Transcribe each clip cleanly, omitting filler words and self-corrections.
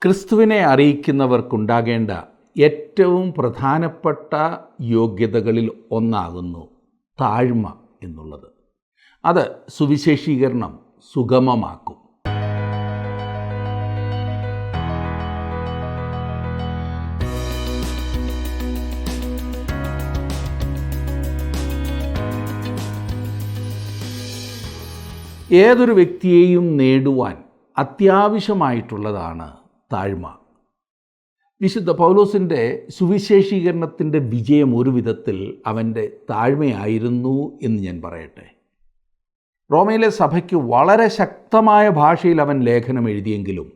ക്രിസ്തുവിനെ അറിയിക്കുന്നവർക്കുണ്ടാകേണ്ട ഏറ്റവും പ്രധാനപ്പെട്ട യോഗ്യതകളിൽ ഒന്നാകുന്നു താഴ്മ എന്നുള്ളത്. അത് സുവിശേഷീകരണം സുഗമമാക്കും. ഏതൊരു വ്യക്തിയെയും നേടുവാൻ അത്യാവശ്യമായിട്ടുള്ളതാണ് താഴ്മ. വിശുദ്ധ പൗലോസിൻ്റെ സുവിശേഷീകരണത്തിൻ്റെ വിജയം ഒരു വിധത്തിൽ അവൻ്റെ താഴ്മയായിരുന്നു എന്ന് ഞാൻ പറയട്ടെ. റോമയിലെ സഭയ്ക്ക് വളരെ ശക്തമായ ഭാഷയിൽ അവൻ ലേഖനം എഴുതിയെങ്കിലും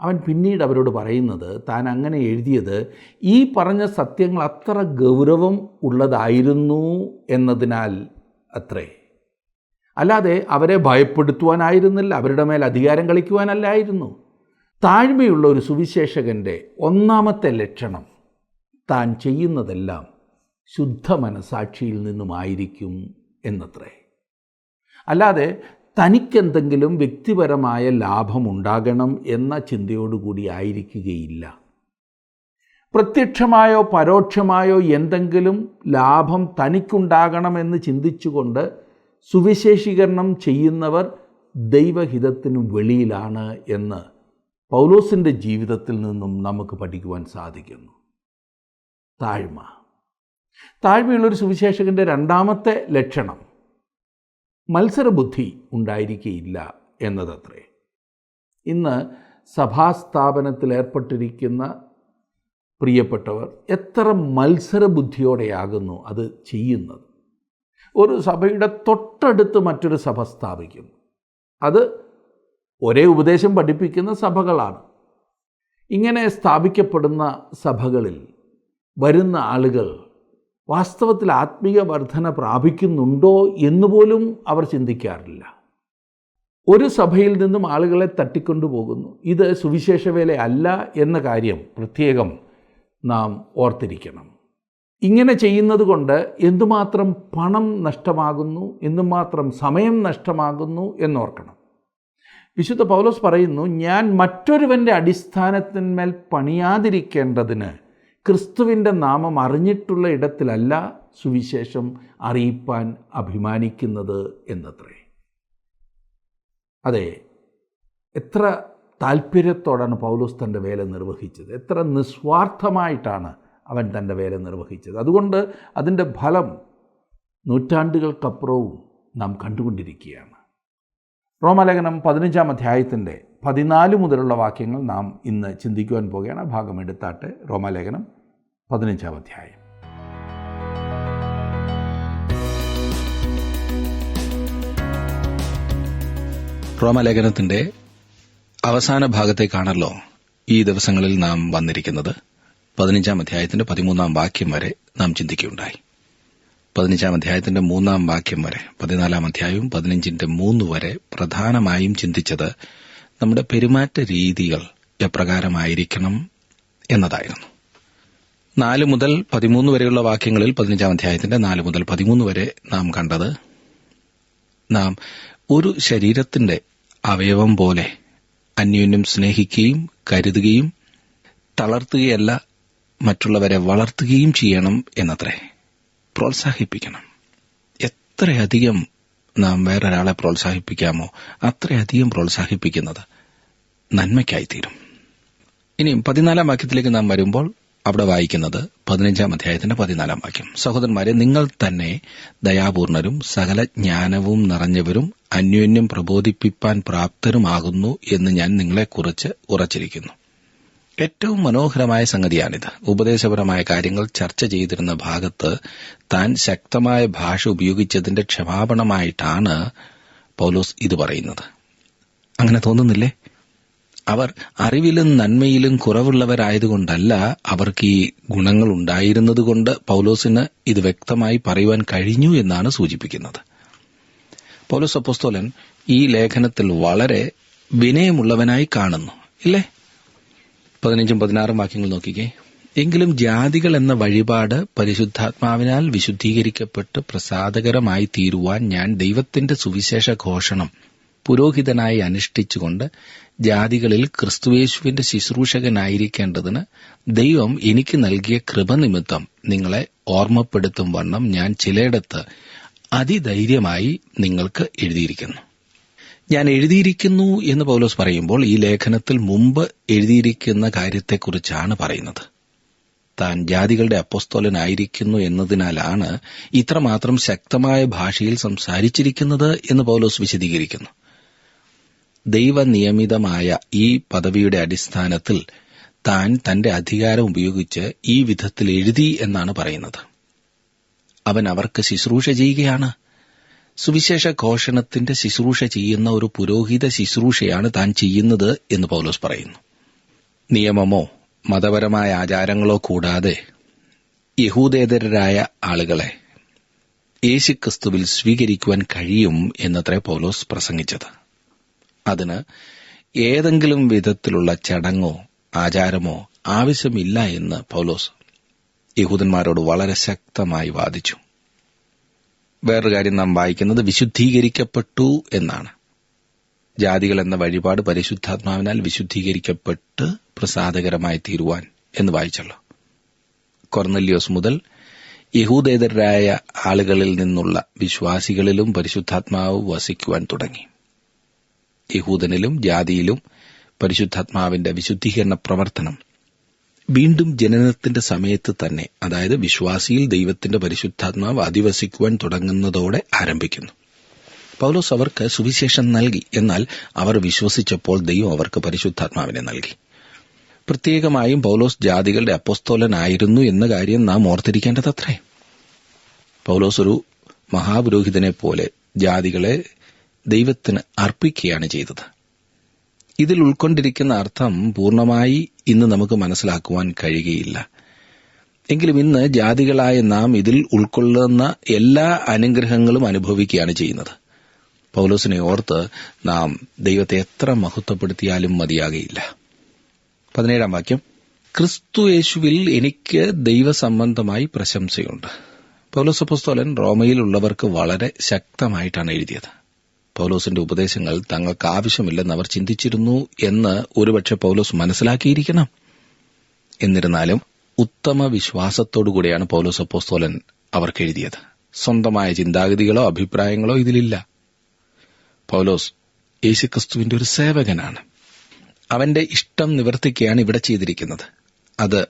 അവൻ പിന്നീട് അവരോട് പറയുന്നത് താൻ അങ്ങനെ എഴുതിയത് ഈ പറഞ്ഞ സത്യങ്ങൾ അത്ര ഗൗരവം ഉള്ളതായിരുന്നു എന്നതിനാൽ അത്രേ. അല്ലാതെ അവരെ ഭയപ്പെടുത്തുവാനായിരുന്നില്ല, അവരുടെ മേൽ അധികാരം കളിക്കുവാനല്ലായിരുന്നു. താഴ്മയുള്ള ഒരു സുവിശേഷകൻ്റെ ഒന്നാമത്തെ ലക്ഷണം താൻ ചെയ്യുന്നതെല്ലാം ശുദ്ധ മനസാക്ഷിയിൽ നിന്നുമായിരിക്കും എന്നത്രേ. അല്ലാതെ തനിക്കെന്തെങ്കിലും വ്യക്തിപരമായ ലാഭമുണ്ടാകണം എന്ന ചിന്തയോടുകൂടി ആയിരിക്കുകയില്ല. പ്രത്യക്ഷമായോ പരോക്ഷമായോ എന്തെങ്കിലും ലാഭം തനിക്കുണ്ടാകണമെന്ന് ചിന്തിച്ചുകൊണ്ട് സുവിശേഷീകരണം ചെയ്യുന്നവർ ദൈവഹിതത്തിനു വെളിയിലാണ് എന്ന് പൗലോസിൻ്റെ ജീവിതത്തിൽ നിന്നും നമുക്ക് പഠിക്കുവാൻ സാധിക്കുന്നു. താഴ്മയുള്ളൊരു സുവിശേഷകൻ്റെ രണ്ടാമത്തെ ലക്ഷണം മത്സരബുദ്ധി ഉണ്ടായിരിക്കുകയില്ല എന്നതത്രേ. ഇന്ന് സഭാസ്ഥാപനത്തിൽ ഏർപ്പെട്ടിരിക്കുന്ന പ്രിയപ്പെട്ടവർ എത്ര മത്സരബുദ്ധിയോടെയാകുന്നു അത് ചെയ്യുന്നത്. ഒരു സഭയുടെ തൊട്ടടുത്ത് മറ്റൊരു സഭ സ്ഥാപിക്കുന്നു. അത് ഒരേ ഉപദേശം പഠിപ്പിക്കുന്ന സഭകളാണ്. ഇങ്ങനെ സ്ഥാപിക്കപ്പെടുന്ന സഭകളിൽ വരുന്ന ആളുകൾ വാസ്തവത്തിൽ ആത്മീയ വർധന പ്രാപിക്കുന്നുണ്ടോ എന്നുപോലും അവർ ചിന്തിക്കാറില്ല. ഒരു സഭയിൽ നിന്നും ആളുകളെ തട്ടിക്കൊണ്ടുപോകുന്നു. ഇത് സുവിശേഷ വേല അല്ല എന്ന കാര്യം പ്രത്യേകം നാം ഓർത്തിരിക്കണം. ഇങ്ങനെ ചെയ്യുന്നത് കൊണ്ട് എന്തുമാത്രം പണം നഷ്ടമാകുന്നു, എന്തുമാത്രം സമയം നഷ്ടമാകുന്നു എന്നോർക്കണം. വിശുദ്ധ പൗലോസ് പറയുന്നു, ഞാൻ മറ്റൊരുവൻ്റെ അടിസ്ഥാനത്തിന്മേൽ പണിയാതിരിക്കേണ്ടതിന് ക്രിസ്തുവിൻ്റെ നാമം അറിഞ്ഞിട്ടുള്ള ഇടത്തിലല്ല സുവിശേഷം അറിയിപ്പാൻ അഭിമാനിക്കുന്നത് എന്നത്രേ. അതെ, എത്ര താല്പര്യത്തോടാണ് പൗലോസ് തൻ്റെ വേല നിർവഹിച്ചത്. എത്ര നിസ്വാർത്ഥമായിട്ടാണ് അവൻ തൻ്റെ വേല നിർവഹിച്ചത്. അതുകൊണ്ട് അതിൻ്റെ ഫലം നൂറ്റാണ്ടുകൾക്കപ്പുറവും നാം കണ്ടുകൊണ്ടിരിക്കുകയാണ്. റോമാലേഖനം 15-ാം അധ്യായത്തിൻ്റെ 14 മുതലുള്ള വാക്യങ്ങൾ നാം ഇന്ന് ചിന്തിക്കുവാൻ പോകുകയാണ്. ഭാഗം എടുത്താട്ടെ. റോമാലേഖനം 15-ാം അധ്യായം. റോമാലേഖനത്തിൻ്റെ അവസാന ഭാഗത്തേക്കാണല്ലോ ഈ ദിവസങ്ങളിൽ നാം വന്നിരിക്കുന്നത്. 15-ാം അധ്യായത്തിന്റെ 13-ാം വാക്യം വരെ നാം ചിന്തിക്കുകയുണ്ടായി. 15-ാം അധ്യായത്തിന്റെ 3-ാം വാക്യം വരെ, 14-ാം അധ്യായവും 15-ന്റെ 3 വരെ പ്രധാനമായും ചിന്തിച്ചത് നമ്മുടെ പെരുമാറ്റ രീതികൾ എപ്രകാരമായിരിക്കണം എന്നതായിരുന്നു. 4 മുതൽ 13 വരെയുള്ള വാക്യങ്ങളിൽ 15-ാം അധ്യായത്തിന്റെ 4 മുതൽ 13 വരെ നാം കണ്ടത്, നാം ഒരു ശരീരത്തിന്റെ അവയവം പോലെ അന്യോന്യം സ്നേഹിക്കുകയും കരുതുകയും തളർത്തുകയല്ല മറ്റുള്ളവരെ വളർത്തുകയും ചെയ്യണം എന്നത്രേ. പ്രോത്സാഹിപ്പിക്കണം. എത്രയധികം നാം വേറൊരാളെ പ്രോത്സാഹിപ്പിക്കാമോ അത്രയധികം പ്രോത്സാഹിപ്പിക്കുന്നത് നന്മയ്ക്കായിത്തീരും. ഇനിയും 14-ാം വാക്യത്തിലേക്ക് നാം വരുമ്പോൾ അവിടെ വായിക്കുന്നത് 15-ാം അധ്യായത്തിന്റെ 14-ാം വാക്യം. സഹോദരന്മാരെ, നിങ്ങൾ തന്നെ ദയാപൂർണരും സകല ജ്ഞാനവും നിറഞ്ഞവരും അന്യോന്യം പ്രബോധിപ്പിപ്പാൻ പ്രാപ്തരുമാകുന്നു എന്ന് ഞാൻ നിങ്ങളെക്കുറിച്ച് ഉറച്ചിരിക്കുന്നു. ഏറ്റവും മനോഹരമായ സംഗതിയാണിത്. ഉപദേശപരമായ കാര്യങ്ങൾ ചർച്ച ചെയ്തിരുന്ന ഭാഗത്ത് താൻ ശക്തമായ ഭാഷ ഉപയോഗിച്ചതിന്റെ ക്ഷമാപണമായിട്ടാണ് പൗലോസ് ഇത് പറയുന്നത്. അങ്ങനെ തോന്നുന്നില്ലേ? അവർ അറിവിലും നന്മയിലും കുറവുള്ളവരായതുകൊണ്ടല്ല അവർക്ക് ഈ ഗുണങ്ങൾ ഉണ്ടായിരുന്നതുകൊണ്ട് പൗലോസിന് ഇത് വ്യക്തമായി പറയുവാൻ കഴിഞ്ഞു എന്നാണ് സൂചിപ്പിക്കുന്നത്. പൗലോസ് അപ്പോസ്തലൻ ഈ ലേഖനത്തിൽ വളരെ വിനയമുള്ളവനായി കാണുന്നു, ഇല്ലേ? 15-ഉം 16-ഉം വാക്യങ്ങൾ നോക്കിക്കേ. എങ്കിലും ജാതികൾ എന്ന വഴിപാട് പരിശുദ്ധാത്മാവിനാൽ വിശുദ്ധീകരിക്കപ്പെട്ട് പ്രസാദകരമായി തീരുവാൻ ഞാൻ ദൈവത്തിന്റെ സുവിശേഷ ഘോഷണം പുരോഹിതനായി അനുഷ്ഠിച്ചുകൊണ്ട് ജാതികളിൽ ക്രിസ്തുയേശുവിന്റെ ശുശ്രൂഷകനായിരിക്കേണ്ടതിന് ദൈവം എനിക്ക് നൽകിയ കൃപ നിമിത്തം നിങ്ങളെ ഓർമ്മപ്പെടുത്തും വണ്ണം ഞാൻ ചിലയിടത്ത് അതിധൈര്യമായി നിങ്ങൾക്ക് എഴുതിയിരിക്കുന്നു. ഞാൻ എഴുതിയിരിക്കുന്നു എന്ന് പൗലോസ് പറയുമ്പോൾ ഈ ലേഖനത്തിൽ മുമ്പ് എഴുതിയിരിക്കുന്ന കാര്യത്തെക്കുറിച്ചാണ് പറയുന്നത്. താൻ ജാതികളുടെ അപ്പോസ്തലനായിരിക്കുന്നു എന്നതിനാലാണ് ഇത്രമാത്രം ശക്തമായ ഭാഷയിൽ സംസാരിച്ചിരിക്കുന്നത് എന്ന് പൗലോസ് വിശദീകരിക്കുന്നു. ദൈവനിയമിതമായ ഈ പദവിയുടെ അടിസ്ഥാനത്തിൽ താൻ തന്റെ അധികാരം ഉപയോഗിച്ച് ഈ വിധത്തിൽ എഴുതി എന്നാണ് പറയുന്നത്. അവൻ അവർക്ക് ശുശ്രൂഷ ചെയ്യുകയാണ്. സുവിശേഷ ഘോഷണത്തിന്റെ ശുശ്രൂഷ ചെയ്യുന്ന ഒരു പുരോഹിത ശുശ്രൂഷയാണ് താൻ ചെയ്യുന്നത് എന്ന് പൗലോസ് പറയുന്നു. നിയമമോ മതപരമായ ആചാരങ്ങളോ കൂടാതെ യഹൂദേതരരായ ആളുകളെ യേശുക്രിസ്തുവിൽ സ്വീകരിക്കുവാൻ കഴിയും എന്നത്രേ പൗലോസ് പ്രസംഗിച്ചത്. അതിന് ഏതെങ്കിലും വിധത്തിലുള്ള ചടങ്ങോ ആചാരമോ ആവശ്യമില്ല എന്ന് പൗലോസ് യഹൂദന്മാരോട് വളരെ ശക്തമായി വാദിച്ചു. വേറൊരു കാര്യം നാം വായിക്കുന്നത് വിശുദ്ധീകരിക്കപ്പെട്ടു എന്നാണ്. ജാതികൾ എന്ന വഴിപാട് പരിശുദ്ധാത്മാവിനാൽ വിശുദ്ധീകരിക്കപ്പെട്ട് പ്രസാദകരമായി തീരുവാൻ എന്ന് വായിച്ചല്ലോ. കൊർന്നല്യോസ് മുതൽ യഹൂദേതരരായ ആളുകളിൽ നിന്നുള്ള വിശ്വാസികളിലും പരിശുദ്ധാത്മാവ് വസിക്കുവാൻ തുടങ്ങി. യഹൂദനിലും ജാതിയിലും പരിശുദ്ധാത്മാവിന്റെ വിശുദ്ധീകരണ പ്രവർത്തനം വീണ്ടും ജനനത്തിന്റെ സമയത്ത് തന്നെ, അതായത് വിശ്വാസിയിൽ ദൈവത്തിന്റെ പരിശുദ്ധാത്മാവ് അധിവസിക്കുവാൻ തുടങ്ങുന്നതോടെ ആരംഭിക്കുന്നു. പൗലോസ് അവർക്ക് സുവിശേഷം നൽകി. എന്നാൽ അവർ വിശ്വസിച്ചപ്പോൾ ദൈവം അവർക്ക് പരിശുദ്ധാത്മാവിനെ നൽകി. പ്രത്യേകമായും പൗലോസ് ജാതികളുടെ അപ്പോസ്തലനായിരുന്നു എന്ന കാര്യം നാം ഓർത്തിരിക്കേണ്ടതത്രേ. പൗലോസ് ഒരു മഹാപുരോഹിതനെ പോലെ ജാതികളെ ദൈവത്തിന് അർപ്പിക്കുകയാണ് ചെയ്തത്. ഇതിൽ ഉൾക്കൊണ്ടിരിക്കുന്ന അർത്ഥം പൂർണ്ണമായി ഇന്ന് നമുക്ക് മനസ്സിലാക്കുവാൻ കഴിയുകയില്ല. എങ്കിലും ഇന്ന് ജാതികളായ നാം ഇതിൽ ഉൾക്കൊള്ളുന്ന എല്ലാ അനുഗ്രഹങ്ങളും അനുഭവിക്കുകയാണ് ചെയ്യുന്നത്. പൗലോസിനെ ഓർത്ത് നാം ദൈവത്തെ എത്ര മഹത്വപ്പെടുത്തിയാലും മതിയാകയില്ല. 17-ാം വാക്യം, ക്രിസ്തു യേശുവിൽ എനിക്ക് ദൈവസംബന്ധമായി പ്രശംസയുണ്ട്. പൗലോസ് അപ്പോസ്തലൻ റോമയിലുള്ളവർക്ക് വളരെ ശക്തമായിട്ടാണ് എഴുതിയത്. പൗലോസിന്റെ ഉപദേശങ്ങൾ തങ്ങൾക്ക് ആവശ്യമില്ലെന്ന് അവർ ചിന്തിച്ചിരുന്നു എന്ന് ഒരുപക്ഷെ പൗലോസ് മനസ്സിലാക്കിയിരിക്കണം. എന്നിരുന്നാലും ഉത്തമ വിശ്വാസത്തോടുകൂടിയാണ് പൗലോസ് അപ്പോസ്തലൻ അവർക്ക് എഴുതിയത്. സ്വന്തമായ ചിന്താഗതികളോ അഭിപ്രായങ്ങളോ ഇതിലില്ല. പൗലോസ് യേശുക്രിസ്തുവിന്റെ ഒരു സേവകനാണ്. അവന്റെ ഇഷ്ടം നിവർത്തിക്കുകയാണ് ഇവിടെ ചെയ്തിരിക്കുന്നത്. അത്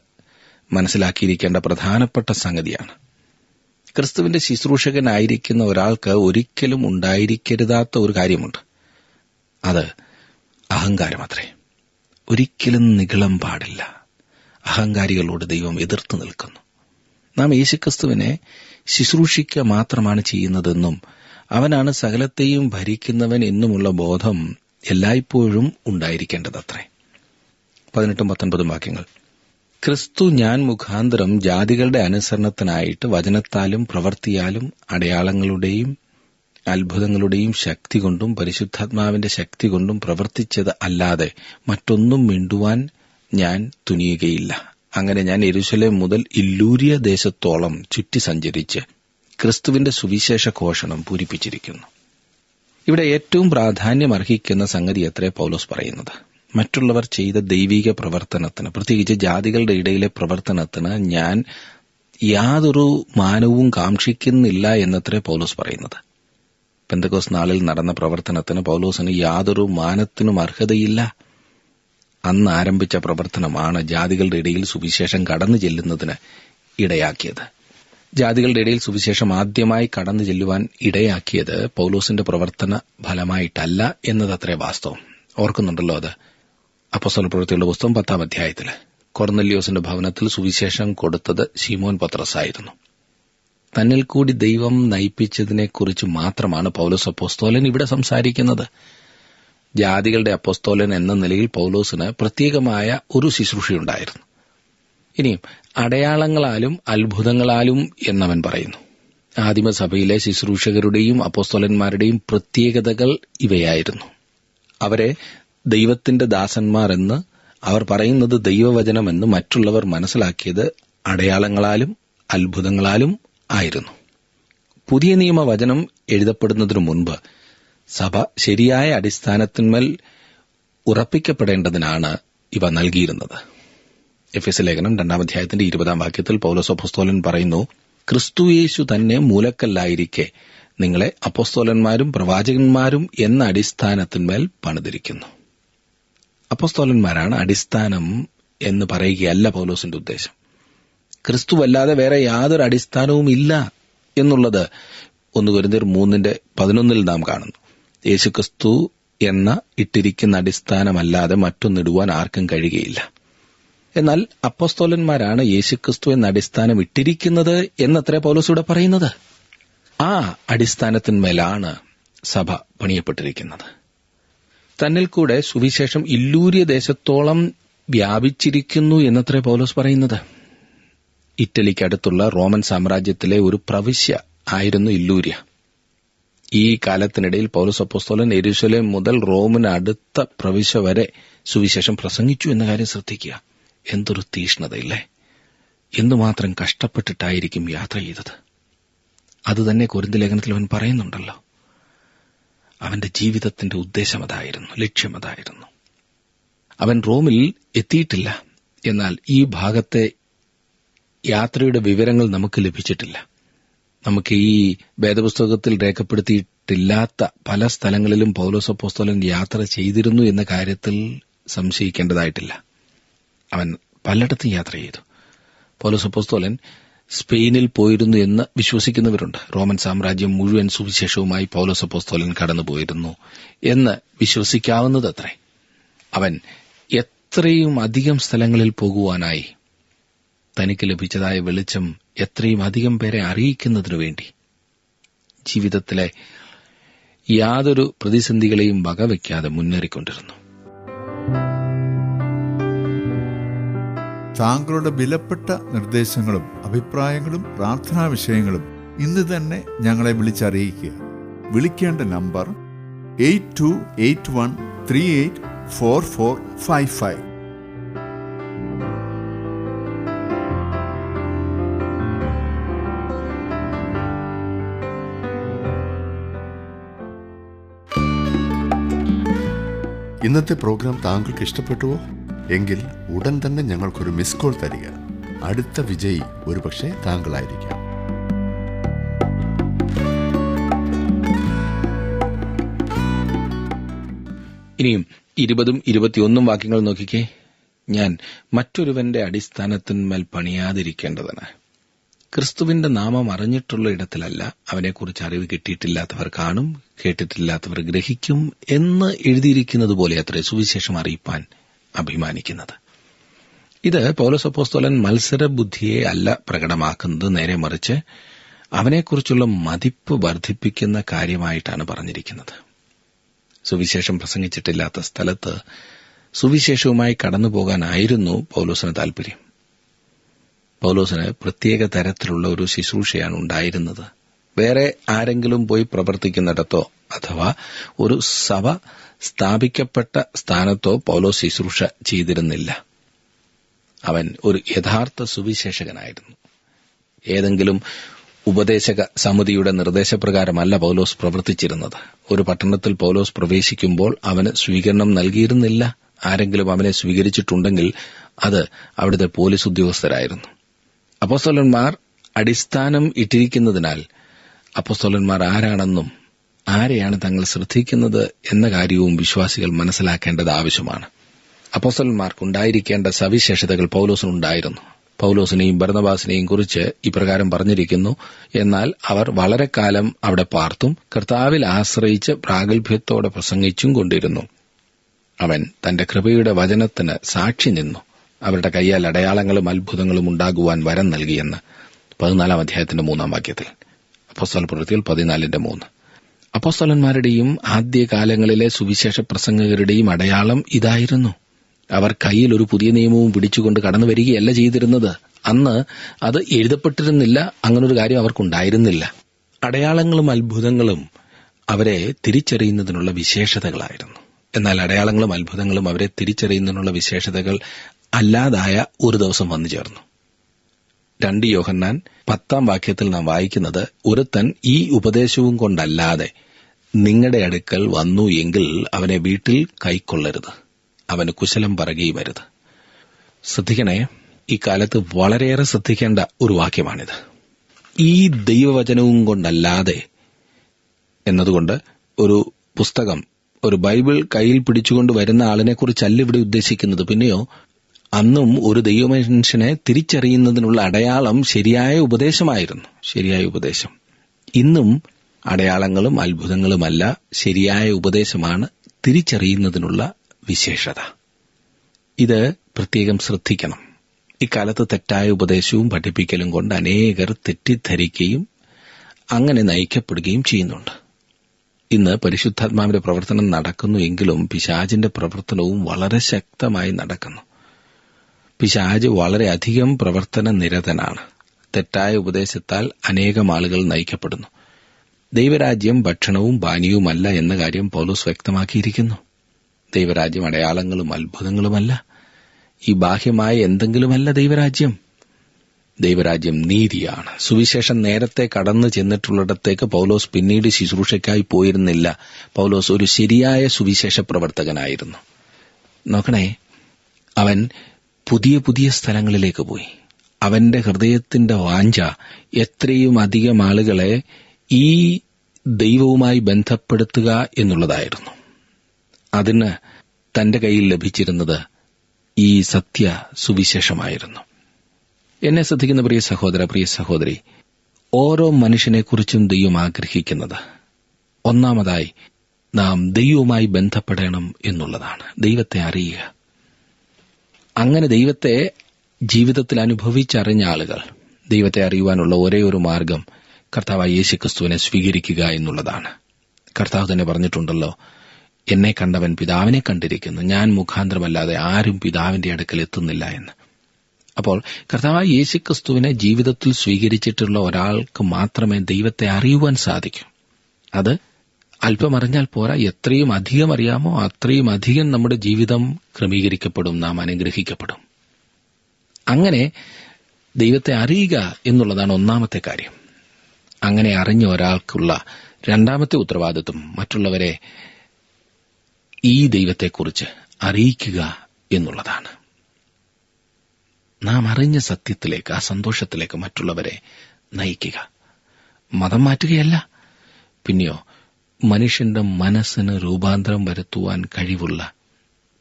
മനസ്സിലാക്കിയിരിക്കേണ്ട പ്രധാനപ്പെട്ട സംഗതിയാണ്. ക്രിസ്തുവിന്റെ ശുശ്രൂഷകനായിരിക്കുന്ന ഒരാൾക്ക് ഒരിക്കലും ഉണ്ടായിരിക്കരുതാത്ത ഒരു കാര്യമുണ്ട്. അത് അഹങ്കാരമത്രേ. ഒരിക്കലും നിഗളം പാടില്ല. അഹങ്കാരികളോട് ദൈവം എതിർത്ത് നിൽക്കുന്നു. നാം യേശുക്രിസ്തുവിനെ ശുശ്രൂഷിക്കുക മാത്രമാണ് ചെയ്യുന്നതെന്നും അവനാണ് സകലത്തെയും ഭരിക്കുന്നവൻ എന്നുമുള്ള ബോധം എല്ലായ്പ്പോഴും ഉണ്ടായിരിക്കേണ്ടതത്രേ. 18-19 വാക്യങ്ങൾ, ക്രിസ്തു ഞാൻ മുഖാന്തരം ജാതികളുടെ അനുസരണത്തിനായിട്ട് വചനത്താലും പ്രവൃത്തിയാലും അടയാളങ്ങളുടെയും അത്ഭുതങ്ങളുടെയും ശക്തി കൊണ്ടും പരിശുദ്ധാത്മാവിന്റെ ശക്തി കൊണ്ടും പ്രവർത്തിച്ചത് അല്ലാതെ മറ്റൊന്നും മിണ്ടുവാൻ ഞാൻ തുനിയുകയില്ല. അങ്ങനെ ഞാൻ യെരൂശലേം മുതൽ ഇല്ലൂരിയ ദേശത്തോളം ചുറ്റി സഞ്ചരിച്ച് ക്രിസ്തുവിന്റെ സുവിശേഷ ഘോഷണം പൂരിപ്പിച്ചിരിക്കുന്നു. ഇവിടെ ഏറ്റവും പ്രാധാന്യം അർഹിക്കുന്ന സംഗതി അത്രേ പൗലോസ് പറയുന്നത്. മറ്റുള്ളവർ ചെയ്ത ദൈവിക പ്രവർത്തനത്തിന്, പ്രത്യേകിച്ച് ജാതികളുടെ ഇടയിലെ പ്രവർത്തനത്തിന് ഞാൻ യാതൊരു മാനവും കാക്ഷിക്കുന്നില്ല എന്നത്രേ പൗലോസ് പറയുന്നത്. പെന്തക്കോസ്ത് നാളിൽ നടന്ന പ്രവർത്തനത്തിന് പൗലോസിന് യാതൊരു മാനത്തിനും അർഹതയില്ല. അന്ന് ആരംഭിച്ച പ്രവർത്തനമാണ് ജാതികളുടെ ഇടയിൽ സുവിശേഷം കടന്നു ചെല്ലുന്നതിന് ഇടയാക്കിയത്. ജാതികളുടെ ഇടയിൽ സുവിശേഷം ആദ്യമായി കടന്നു ചെല്ലുവാൻ ഇടയാക്കിയത് പൗലോസിന്റെ പ്രവർത്തന ഫലമായിട്ടല്ല എന്നതത്രേ വാസ്തവം. ഓർക്കുന്നുണ്ടല്ലോ അത്. അപ്പോസ്തല പ്രവൃത്തികളുടെ പുസ്തകം 10-ാം അധ്യായത്തിൽ കൊർന്നല്യോസിന്റെ ഭവനത്തിൽ സുവിശേഷം കൊടുത്തത് ശിമോൻ പത്രോസായിരുന്നു. തന്നിൽ കൂടി ദൈവം നയിപ്പിച്ചതിനെക്കുറിച്ച് മാത്രമാണ് പൗലോസ് അപ്പോസ്തലൻ ഇവിടെ സംസാരിക്കുന്നത്. ജാതികളുടെ അപ്പോസ്തലൻ എന്ന നിലയിൽ പൗലോസിന് പ്രത്യേകമായ ഒരു ശുശ്രൂഷയുണ്ടായിരുന്നു. ഇനിയും അടയാളങ്ങളാലും അത്ഭുതങ്ങളാലും എന്നവൻ പറയുന്നു. ആദിമസഭയിലെ ശുശ്രൂഷകരുടെയും അപ്പോസ്തലന്മാരുടെയും പ്രത്യേകതകൾ ഇവയായിരുന്നു. അവരെ ദൈവത്തിന്റെ ദാസന്മാർ എന്ന് അവർ പറയുന്നത് ദൈവവചനമെന്ന് മറ്റുള്ളവർ മനസ്സിലാക്കിയത് അടയാളങ്ങളാലും അത്ഭുതങ്ങളാലും ആയിരുന്നു. പുതിയ നിയമവചനം എഴുതപ്പെടുന്നതിനു മുൻപ് സഭ ശരിയായ അടിസ്ഥാനത്തിന്മേൽ ഉറപ്പിക്കപ്പെടേണ്ടതിനാണ് ഇവ നൽകിയിരുന്നത്. എഫെസ്യ ലേഖനം 2-ാം അധ്യായത്തിന്റെ 20-ാം വാക്യത്തിൽ പൗലോസ് അപ്പോസ്തലൻ പറയുന്നു, ക്രിസ്തുയേശു തന്നെ മൂലക്കല്ലായിരിക്കെ നിങ്ങളെ അപ്പോസ്തലന്മാരും പ്രവാചകന്മാരും എന്ന അടിസ്ഥാനത്തിന്മേൽ പണിതിരിക്കുന്നു. അപ്പോസ്തലന്മാരാണ് അടിസ്ഥാനം എന്ന് പറയുകയല്ല പൗലോസിന്റെ ഉദ്ദേശം. ക്രിസ്തുവല്ലാതെ വേറെ യാതൊരു അടിസ്ഥാനവും ഇല്ല എന്നുള്ളത് 1 കൊരിന്ത്യർ 3:11 നാം കാണുന്നു. യേശുക്രിസ്തു എന്ന ഇട്ടിരിക്കുന്ന അടിസ്ഥാനമല്ലാതെ മറ്റൊന്നിടുവാൻ ആർക്കും കഴിയുകയില്ല. എന്നാൽ അപ്പോസ്തലന്മാരാണ് യേശുക്രിസ്തു എന്ന അടിസ്ഥാനം ഇട്ടിരിക്കുന്നത് എന്നത്രേ പൗലോസ് ഇവിടെ പറയുന്നത്. ആ അടിസ്ഥാനത്തിന്മേലാണ് സഭ പണിയപ്പെട്ടിരിക്കുന്നത്. തന്നിൽ കൂടെ സുവിശേഷം ഇല്ലൂര്യ ദേശത്തോളം വ്യാപിച്ചിരിക്കുന്നു എന്നത്രേ പൗലോസ് പറയുന്നത്. ഇറ്റലിക്കടുത്തുള്ള റോമൻ സാമ്രാജ്യത്തിലെ ഒരു പ്രവിശ്യ ആയിരുന്നു ഇല്ലൂര്യ. ഈ കാലത്തിനിടയിൽ പൗലോസ് അപ്പോസ്തലൻ യെരൂശലേം മുതൽ റോമിന് അടുത്ത പ്രവിശ്യ വരെ സുവിശേഷം പ്രസംഗിച്ചു എന്ന കാര്യം ശ്രദ്ധിക്കുക. എന്തൊരു തീഷ്ണതയില്ലേ! എന്തുമാത്രം കഷ്ടപ്പെട്ടിട്ടായിരിക്കും യാത്ര ചെയ്തത്. അതുതന്നെ കൊരിന്ത്യ ലേഖനത്തിൽ അവൻ പറയുന്നുണ്ടല്ലോ. അവന്റെ ജീവിതത്തിന്റെ ഉദ്ദേശം അതായിരുന്നു, ലക്ഷ്യം അതായിരുന്നു. അവൻ റോമിൽ എത്തിയിട്ടില്ല. എന്നാൽ ഈ ഭാഗത്തെ യാത്രയുടെ വിവരങ്ങൾ നമുക്ക് ലഭിച്ചിട്ടില്ല. നമുക്ക് ഈ വേദപുസ്തകത്തിൽ രേഖപ്പെടുത്തിയിട്ടില്ലാത്ത പല സ്ഥലങ്ങളിലും പൗലോസ് അപ്പോസ്തലൻ യാത്ര ചെയ്തിരുന്നു എന്ന കാര്യത്തിൽ സംശയിക്കേണ്ടതായിട്ടില്ല. അവൻ പലയിടത്തും യാത്ര ചെയ്തു. പൗലോസ് അപ്പോസ്തലൻ സ്പെയിനിൽ പോയിരുന്നു എന്ന് വിശ്വസിക്കുന്നവരുണ്ട്. റോമൻ സാമ്രാജ്യം മുഴുവൻ സുവിശേഷവുമായി പൗലോസ് അപ്പോസ്തലൻ കടന്നുപോയിരുന്നു എന്ന് വിശ്വസിക്കാവുന്നതത്രേ. അവൻ എത്രയും അധികം സ്ഥലങ്ങളിൽ പോകുവാനായി തനിക്ക് ലഭിച്ചതായ വെളിച്ചം എത്രയും അധികം പേരെ അറിയിക്കുന്നതിനു വേണ്ടി ജീവിതത്തിലെ യാതൊരു പ്രതിസന്ധികളെയും വകവയ്ക്കാതെ മുന്നേറിക്കൊണ്ടിരുന്നു. താങ്കളുടെ വിലപ്പെട്ട നിർദ്ദേശങ്ങളും അഭിപ്രായങ്ങളും പ്രാർത്ഥനാ വിഷയങ്ങളും ഇന്ന് തന്നെ ഞങ്ങളെ വിളിച്ചറിയിക്കുക. വിളിക്കേണ്ട നമ്പർ 8281384455. ഇന്നത്തെ പ്രോഗ്രാം താങ്കൾക്ക് ഇഷ്ടപ്പെട്ടുവോ? എങ്കിൽ ഉടൻ തന്നെ ഞങ്ങൾക്കൊരു മിസ് കോൾ തരിക. അടുത്ത വിജയി ഒരുപക്ഷെ താങ്കളായിരിക്കാം. ഇനിയും 20-21 വാക്യങ്ങൾ നോക്കിക്കേ. ഞാൻ മറ്റൊരുവന്റെ അടിസ്ഥാനത്തിന്മേൽ പണിയാതിരിക്കേണ്ടതിന് ക്രിസ്തുവിന്റെ നാമം അറിഞ്ഞിട്ടുള്ള ഇടത്തിലല്ല അവനെക്കുറിച്ച് അറിവ് കിട്ടിയിട്ടില്ലാത്തവർ കാണും, കേട്ടിട്ടില്ലാത്തവർ ഗ്രഹിക്കും എന്ന് എഴുതിയിരിക്കുന്നത് പോലെ അത്രേ സുവിശേഷം അറിയിപ്പാൻ അഭിമാനിക്കുന്നത്. ഇത് പൗലോസ് അപ്പോസ്തലൻ മത്സരബുദ്ധിയെ അല്ല പ്രകടമാക്കുന്നത്, നേരെ മറിച്ച് അവനെക്കുറിച്ചുള്ള മതിപ്പ് വർദ്ധിപ്പിക്കുന്ന കാര്യമായിട്ടാണ് പറഞ്ഞിരിക്കുന്നത്. സുവിശേഷം പ്രസംഗിച്ചിട്ടില്ലാത്ത സ്ഥലത്ത് സുവിശേഷവുമായി കടന്നുപോകാനായിരുന്നു പൗലോസിന് താൽപര്യം. പൗലോസിന് പ്രത്യേക തരത്തിലുള്ള ഒരു ശുശ്രൂഷയാണ് ഉണ്ടായിരുന്നത്. വേറെ ആരെങ്കിലും പോയി പ്രവർത്തിക്കുന്നിടത്തോ അഥവാ ഒരു സഭ സ്ഥാപിക്കപ്പെട്ട സ്ഥാനത്തോ പൗലോസ് ശുശ്രൂഷ ചെയ്തിരുന്നില്ല. അവൻ ഒരു യഥാർത്ഥ സുവിശേഷകനായിരുന്നു. ഏതെങ്കിലും ഉപദേശക സമിതിയുടെ നിർദ്ദേശപ്രകാരമല്ല പൗലോസ് പ്രവർത്തിച്ചിരുന്നത്. ഒരു പട്ടണത്തിൽ പൗലോസ് പ്രവേശിക്കുമ്പോൾ അവന് സ്വീകരണം നൽകിയിരുന്നില്ല. ആരെങ്കിലും അവനെ സ്വീകരിച്ചിട്ടുണ്ടെങ്കിൽ അത് അവിടുത്തെ പോലീസ് ഉദ്യോഗസ്ഥരായിരുന്നു. അപ്പോസ്തലന്മാർ അടിസ്ഥാനം ഇട്ടിരിക്കുന്നതിനാൽ അപ്പോസ്തലന്മാർ ആരാണെന്നും ആരെയാണ് തങ്ങൾ ശ്രദ്ധിക്കുന്നത് എന്ന കാര്യവും വിശ്വാസികൾ മനസ്സിലാക്കേണ്ടത് ആവശ്യമാണ്. അപ്പോസ്തലന്മാർക്കുണ്ടായിരിക്കേണ്ട സവിശേഷതകൾ പൗലോസിനുണ്ടായിരുന്നു. പൗലോസിനെയും ബർന്നബാസിനെയും കുറിച്ച് ഇപ്രകാരം പറഞ്ഞിരിക്കുന്നു: എന്നാൽ അവർ വളരെ കാലം അവിടെ പാർത്തും കർത്താവിൽ ആശ്രയിച്ച് പ്രാഗൽഭ്യത്തോടെ പ്രസംഗിച്ചും കൊണ്ടിരുന്നു. അവൻ തന്റെ കൃപയുടെ വചനത്തിന് സാക്ഷി നിന്നു. അവരുടെ കൈയാൽ അടയാളങ്ങളും അത്ഭുതങ്ങളും ഉണ്ടാകുവാൻ വരം നൽകിയെന്ന് 14-ാം അധ്യായത്തിന്റെ 3-ാം വാക്യത്തിൽ. അപ്പോസ്തലപ്രവൃത്തികൾ 14:3. അപ്പോസ്തലന്മാരുടെയും ആദ്യകാലങ്ങളിലെ സുവിശേഷ പ്രസംഗകരുടെയും അടയാളം ഇതായിരുന്നു. അവർ കയ്യിൽ ഒരു പുതിയ നിയമവും പിടിച്ചുകൊണ്ട് കടന്നു വരികയല്ല ചെയ്തിരുന്നത്. അന്ന് അത് എഴുതപ്പെട്ടിരുന്നില്ല. അങ്ങനൊരു കാര്യം അവർക്കുണ്ടായിരുന്നില്ല. അടയാളങ്ങളും അത്ഭുതങ്ങളും അവരെ തിരിച്ചറിയുന്നതിനുള്ള വിശേഷതകളായിരുന്നു. എന്നാൽ അടയാളങ്ങളും അത്ഭുതങ്ങളും അവരെ തിരിച്ചറിയുന്നതിനുള്ള വിശേഷതകൾ അല്ലാതായ ഒരു ദിവസം വന്നു ചേർന്നു. 2 യോഹന്നാൻ 10-ാം വാക്യത്തിൽ നാം വായിക്കുന്നത്: ഒരുത്തൻ ഈ ഉപദേശവും കൊണ്ടല്ലാതെ നിങ്ങളുടെ അടുക്കൽ വന്നു എങ്കിൽ അവനെ വീട്ടിൽ കൈക്കൊള്ളരുത്. അവന് കുശലം പറയുകയും വരുത്. ശ്രദ്ധിക്കണേ, ഈ കാലത്ത് വളരെയേറെ ശ്രദ്ധിക്കേണ്ട ഒരു വാക്യമാണിത്. ഈ ദൈവവചനവും കൊണ്ടല്ലാതെ എന്നതുകൊണ്ട് ഒരു പുസ്തകം, ഒരു ബൈബിൾ കയ്യിൽ പിടിച്ചുകൊണ്ട് വരുന്ന ആളിനെ കുറിച്ചല്ല ഇവിടെ ഉദ്ദേശിക്കുന്നത്. പിന്നെയോ അന്നും ഒരു ദൈവമനുഷ്യനെ തിരിച്ചറിയുന്നതിനുള്ള അടയാളം ശരിയായ ഉപദേശമായിരുന്നു, ശരിയായ ഉപദേശം. ഇന്നും അടയാളങ്ങളും അത്ഭുതങ്ങളുമല്ല, ശരിയായ ഉപദേശമാണ് തിരിച്ചറിയുന്നതിനുള്ള വിശേഷത. ഇത് പ്രത്യേകം ശ്രദ്ധിക്കണം. ഇക്കാലത്ത് തെറ്റായ ഉപദേശവും പഠിപ്പിക്കലും കൊണ്ട് അനേകർ തെറ്റിദ്ധരിക്കുകയും അങ്ങനെ നയിക്കപ്പെടുകയും ചെയ്യുന്നുണ്ട്. ഇന്ന് പരിശുദ്ധാത്മാവിന്റെ പ്രവർത്തനം നടക്കുന്നു എങ്കിലും പിശാചിന്റെ പ്രവർത്തനവും വളരെ ശക്തമായി നടക്കുന്നു. പിശാച് വളരെയധികം പ്രവർത്തന നിരതനാണ്. തെറ്റായ ഉപദേശത്താൽ അനേകം ആളുകൾ നയിക്കപ്പെടുന്നു. ദൈവരാജ്യം ഭക്ഷണവും പാനീയവുമല്ല എന്ന കാര്യം പൗലോസ് വ്യക്തമാക്കിയിരിക്കുന്നു. ദൈവരാജ്യം അടയാളങ്ങളും അത്ഭുതങ്ങളുമല്ല, ഈ ബാഹ്യമായ എന്തെങ്കിലുമല്ല ദൈവരാജ്യം. ദൈവരാജ്യം നീതിയാണ്. സുവിശേഷം നേരത്തെ കടന്നു ചെന്നിട്ടുള്ളിടത്തേക്ക് പൗലോസ് പിന്നീട് ശുശ്രൂഷയ്ക്കായി പോയിരുന്നില്ല. പൗലോസ് ഒരു ശരിയായ സുവിശേഷ പ്രവർത്തകനായിരുന്നു. നോക്കണേ, അവൻ പുതിയ പുതിയ സ്ഥലങ്ങളിലേക്ക് പോയി. അവന്റെ ഹൃദയത്തിന്റെ വാഞ്ച എത്രയും അധികം ആളുകളെ ഈ ദൈവവുമായി ബന്ധപ്പെടുത്തുക എന്നുള്ളതായിരുന്നു. അതിന് തന്റെ കയ്യിൽ ലഭിച്ചിരുന്നത് ഈ സത്യ സുവിശേഷമായിരുന്നു. എന്നെ ശ്രദ്ധിക്കുന്ന പ്രിയ സഹോദര, പ്രിയ സഹോദരി, ഓരോ മനുഷ്യനെക്കുറിച്ചും ദൈവം ആഗ്രഹിക്കുന്നത് ഒന്നാമതായി നാം ദൈവവുമായി ബന്ധപ്പെടണം എന്നുള്ളതാണ്. ദൈവത്തെ അറിയുക. അങ്ങനെ ദൈവത്തെ ജീവിതത്തിൽ അനുഭവിച്ചറിഞ്ഞ ആളുകൾ, ദൈവത്തെ അറിയുവാനുള്ള ഒരേ ഒരു മാർഗം കർത്താവായ യേശുക്രിസ്തുവിനെ സ്വീകരിക്കുക എന്നുള്ളതാണ്. കർത്താവ് തന്നെ പറഞ്ഞിട്ടുണ്ടല്ലോ, എന്നെ കണ്ടവൻ പിതാവിനെ കണ്ടിരിക്കുന്നു, ഞാൻ മുഖാന്തരമല്ലാതെ ആരും പിതാവിന്റെ അടുക്കൽ എത്തുന്നില്ല എന്ന്. അപ്പോൾ കർത്താവായ യേശുക്രിസ്തുവിനെ ജീവിതത്തിൽ സ്വീകരിച്ചിട്ടുള്ള ഒരാൾക്ക് മാത്രമേ ദൈവത്തെ അറിയുവാൻ സാധിക്കൂ. അത് അല്പം അറിഞ്ഞാൽ പോരാ, എത്രയും അധികം അറിയാമോ അത്രയും അധികം നമ്മുടെ ജീവിതം ക്രമീകരിക്കപ്പെടും, നാം അനുഗ്രഹിക്കപ്പെടും. അങ്ങനെ ദൈവത്തെ അറിയുക എന്നുള്ളതാണ് ഒന്നാമത്തെ കാര്യം. അങ്ങനെ അറിഞ്ഞ ഒരാൾക്കുള്ള രണ്ടാമത്തെ ഉത്തരവാദിത്വം മറ്റുള്ളവരെ ഈ ദൈവത്തെക്കുറിച്ച് അറിയിക്കുക എന്നുള്ളതാണ്. നാം അറിഞ്ഞ സത്യത്തിലേക്ക്, ആ സന്തോഷത്തിലേക്ക് മറ്റുള്ളവരെ നയിക്കുക. മതം മാറ്റുകയല്ല, പിന്നെയോ മനുഷ്യന്റെ മനസ്സിന് രൂപാന്തരം വരുത്തുവാൻ കഴിവുള്ള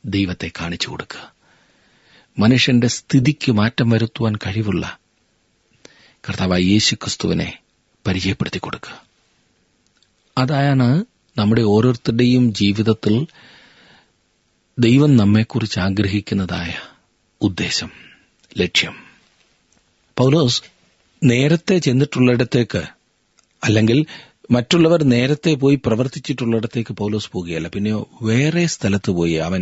ദൈവത്തെ കാണിച്ചു കൊടുക്കുക. മനുഷ്യന്റെ സ്ഥിതിക്ക് മാറ്റം വരുത്തുവാൻ കഴിവുള്ള കർത്താവായ യേശുക്രിസ്തുവിനെ പരിചയപ്പെടുത്തി കൊടുക്കുക. അതാണ് നമ്മുടെ ഓരോരുത്തരുടെയും ജീവിതത്തിൽ ദൈവം നമ്മെക്കുറിച്ച് ആഗ്രഹിക്കുന്നതായ ഉദ്ദേശം, ലക്ഷ്യം. പൗലോസ് നേരത്തെ ചെന്നിട്ടുള്ളിടത്തേക്ക്, അല്ലെങ്കിൽ മറ്റുള്ളവർ നേരത്തെ പോയി പ്രവർത്തിച്ചിട്ടുള്ളിടത്തേക്ക് പൗലോസ് പോവുകയല്ല, പിന്നെ വേറെ സ്ഥലത്ത് പോയി അവൻ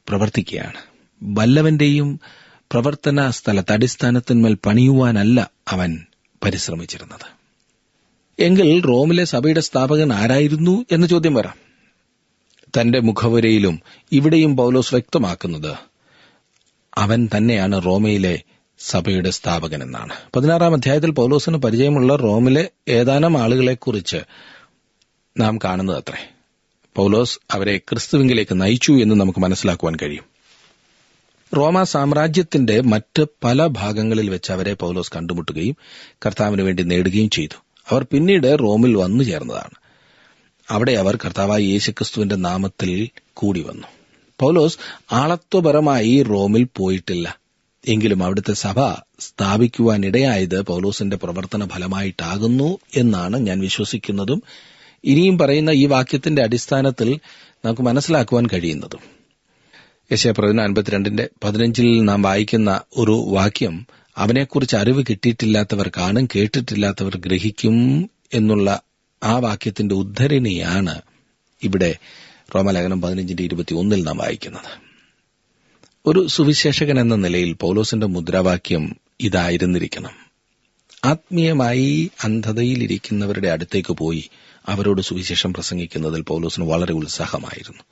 പ്രവർത്തിക്കുകയാണ്. വല്ലവന്റെയും പ്രവർത്തന സ്ഥലത്ത് അടിസ്ഥാനത്തിന്മേൽ പണിയുവാനല്ല അവൻ പരിശ്രമിച്ചിരുന്നത്. എങ്കിൽ റോമിലെ സഭയുടെ സ്ഥാപകൻ ആരായിരുന്നു എന്ന ചോദ്യം വരാം. തന്റെ മുഖവുരയിലും ഇവിടെയും പൗലോസ് വ്യക്തമാക്കുന്നത് അവൻ തന്നെയാണ് റോമയിലെ സഭയുടെ സ്ഥാപകൻ എന്നാണ്. 16-ാം അധ്യായത്തിൽ പൗലോസിന് പരിചയമുള്ള റോമിലെ ഏതാനും ആളുകളെക്കുറിച്ച് നാം കാണുന്നത് അത്രേ. പൗലോസ് അവരെ ക്രിസ്തുവിലേക്ക് നയിച്ചു എന്ന് നമുക്ക് മനസ്സിലാക്കുവാൻ കഴിയും. റോമ സാമ്രാജ്യത്തിന്റെ മറ്റ് പല ഭാഗങ്ങളിൽ വെച്ച് അവരെ പൗലോസ് കണ്ടുമുട്ടുകയും കർത്താവിന് വേണ്ടി നേടുകയും ചെയ്തു. അവർ പിന്നീട് റോമിൽ വന്നു ചേർന്നതാണ്. അവിടെ അവർ കർത്താവായ യേശുക്രിസ്തുവിന്റെ നാമത്തിൽ കൂടി വന്നു. പൗലോസ് ആളത്വപരമായി റോമിൽ പോയിട്ടില്ല. എങ്കിലും അവിടുത്തെ സഭ സ്ഥാപിക്കുവാനിടയായത് പൗലോസിന്റെ പ്രവർത്തന ഫലമായിട്ടാകുന്നു എന്നാണ് ഞാൻ വിശ്വസിക്കുന്നതും ഇനിയും പറയുന്ന ഈ വാക്യത്തിന്റെ അടിസ്ഥാനത്തിൽ നമുക്ക് മനസ്സിലാക്കുവാൻ കഴിയുന്നതും. യെശയ്യാ 52:15 നാം വായിക്കുന്ന ഒരു വാക്യം, അവനെക്കുറിച്ച് അറിവ് കിട്ടിയിട്ടില്ലാത്തവർ കാണും, കേട്ടിട്ടില്ലാത്തവർ ഗ്രഹിക്കും എന്നുള്ള ആ വാക്യത്തിന്റെ ഉദ്ധരണിയാണ് ഇവിടെ റോമാലേഖനം 15:21 നാം വായിക്കുന്നത്. ഒരു സുവിശേഷകൻ എന്ന നിലയിൽ പൗലോസിന്റെ മുദ്രാവാക്യം ഇതായിരുന്നിരിക്കണം: ആത്മീയമായി അന്ധതയിലിരിക്കുന്നവരുടെ അടുത്തേക്ക് പോയി അവരോട് സുവിശേഷം പ്രസംഗിക്കുന്നതിൽ പൗലോസിന് വളരെ ഉത്സാഹമായിരുന്നു.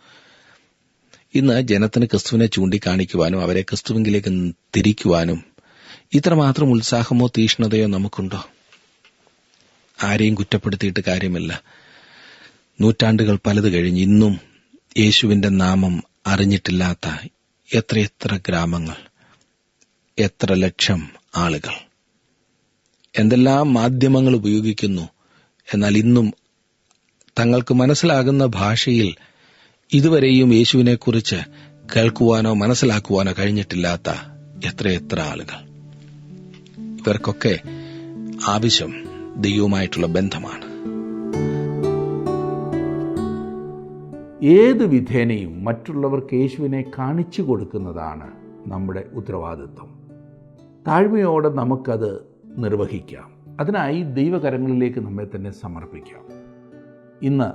ഇന്ന് ജനത്തിന് ക്രിസ്തുവിനെ ചൂണ്ടിക്കാണിക്കുവാനും അവരെ ക്രിസ്തുവിലേക്ക് തിരിക്കുവാനും ഇത്രമാത്രം ഉത്സാഹമോ തീഷ്ണതയോ നമുക്കുണ്ടോ? ആരെയും കുറ്റപ്പെടുത്തിയിട്ട് കാര്യമില്ല. നൂറ്റാണ്ടുകൾ പലത് കഴിഞ്ഞ് ഇന്നും യേശുവിന്റെ നാമം അറിഞ്ഞിട്ടില്ലാത്ത എത്രയെത്ര ഗ്രാമങ്ങൾ, എത്ര ലക്ഷം ആളുകൾ. എന്തെല്ലാം മാധ്യമങ്ങൾ ഉപയോഗിക്കുന്നു, എന്നാൽ ഇന്നും തങ്ങൾക്ക് മനസ്സിലാകുന്ന ഭാഷയിൽ ഇതുവരെയും യേശുവിനെക്കുറിച്ച് കേൾക്കുവാനോ മനസ്സിലാക്കുവാനോ കഴിഞ്ഞിട്ടില്ലാത്ത എത്രയെത്ര ആളുകൾ. ഇവർക്കൊക്കെ ആവശ്യം ദൈവവുമായിട്ടുള്ള ബന്ധമാണ്. ഏത് വിധേനയും മറ്റുള്ളവർക്ക് യേശുവിനെ കാണിച്ചു കൊടുക്കുന്നതാണ് നമ്മുടെ ഉത്തരവാദിത്വം. താഴ്മയോടെ നമുക്കത് നിർവഹിക്കാം. അതിനായി ദൈവകരങ്ങളിലേക്ക് നമ്മെ തന്നെ സമർപ്പിക്കാം. ഇന്ന്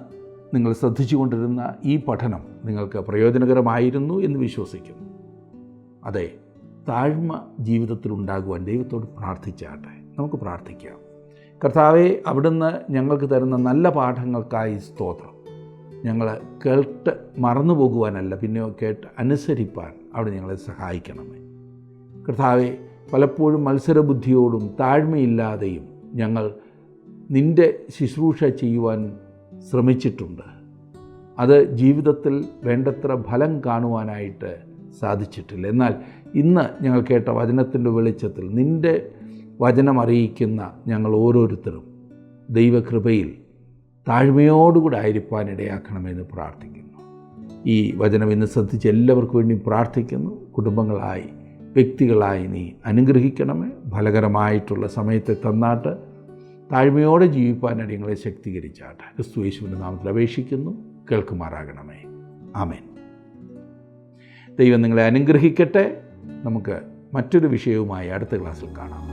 നിങ്ങൾ ശ്രദ്ധിച്ചുകൊണ്ടിരുന്ന ഈ പഠനം നിങ്ങൾക്ക് പ്രയോജനകരമായിരുന്നു എന്ന് വിശ്വസിക്കുന്നു. അതെ, താഴ്മ ജീവിതത്തിലുണ്ടാകുവാൻ ദൈവത്തോട് പ്രാർത്ഥിച്ചാട്ടെ. നമുക്ക് പ്രാർത്ഥിക്കാം. കർത്താവെ, അവിടുന്ന് ഞങ്ങൾക്ക് തരുന്ന നല്ല പാഠങ്ങൾക്കായി സ്തോത്രം. ഞങ്ങൾ കേട്ട് മറന്നു പോകുവാനല്ല, പിന്നെയോ കേട്ട് അനുസരിപ്പാൻ അവിടെ ഞങ്ങളെ സഹായിക്കണമേ. കർത്താവെ, പലപ്പോഴും മത്സരബുദ്ധിയോടും താഴ്മയില്ലാതെയും ഞങ്ങൾ നിൻ്റെ ശുശ്രൂഷ ചെയ്യുവാൻ ശ്രമിച്ചിട്ടുണ്ട്. അത് ജീവിതത്തിൽ വേണ്ടത്ര ഫലം കാണുവാനായിട്ട് സാധിച്ചിട്ടില്ല. എന്നാൽ ഇന്ന് ഞങ്ങൾ കേട്ട വചനത്തിൻ്റെ വെളിച്ചത്തിൽ നിൻ്റെ വചനം അറിയിക്കുന്ന ഞങ്ങൾ ഓരോരുത്തരും ദൈവകൃപയിൽ താഴ്മയോടുകൂടെ ആയിരിക്കാനിടയാക്കണമെന്ന് പ്രാർത്ഥിക്കുന്നു. ഈ വചനം ഇന്ന് ശ്രദ്ധിച്ച് എല്ലാവർക്കും വേണ്ടി പ്രാർത്ഥിക്കുന്നു. കുടുംബങ്ങളായി, വ്യക്തികളായി നീ അനുഗ്രഹിക്കണമേ. ഫലകരമായിട്ടുള്ള സമയത്തെ തന്നാട്ട് താഴ്മയോടെ ജീവിപ്പാനായിട്ട് ഞങ്ങളെ ശക്തീകരിച്ചാട്ടെ. ക്രിസ്തു യേശുവിൻ്റെ നാമത്തിൽ അപേക്ഷിക്കുന്നു, കേൾക്കുമാറാകണമേ. ആമേൻ. ദൈവം നിങ്ങളെ അനുഗ്രഹിക്കട്ടെ. നമുക്ക് മറ്റൊരു വിഷയവുമായി അടുത്ത ക്ലാസ്സിൽ കാണാം.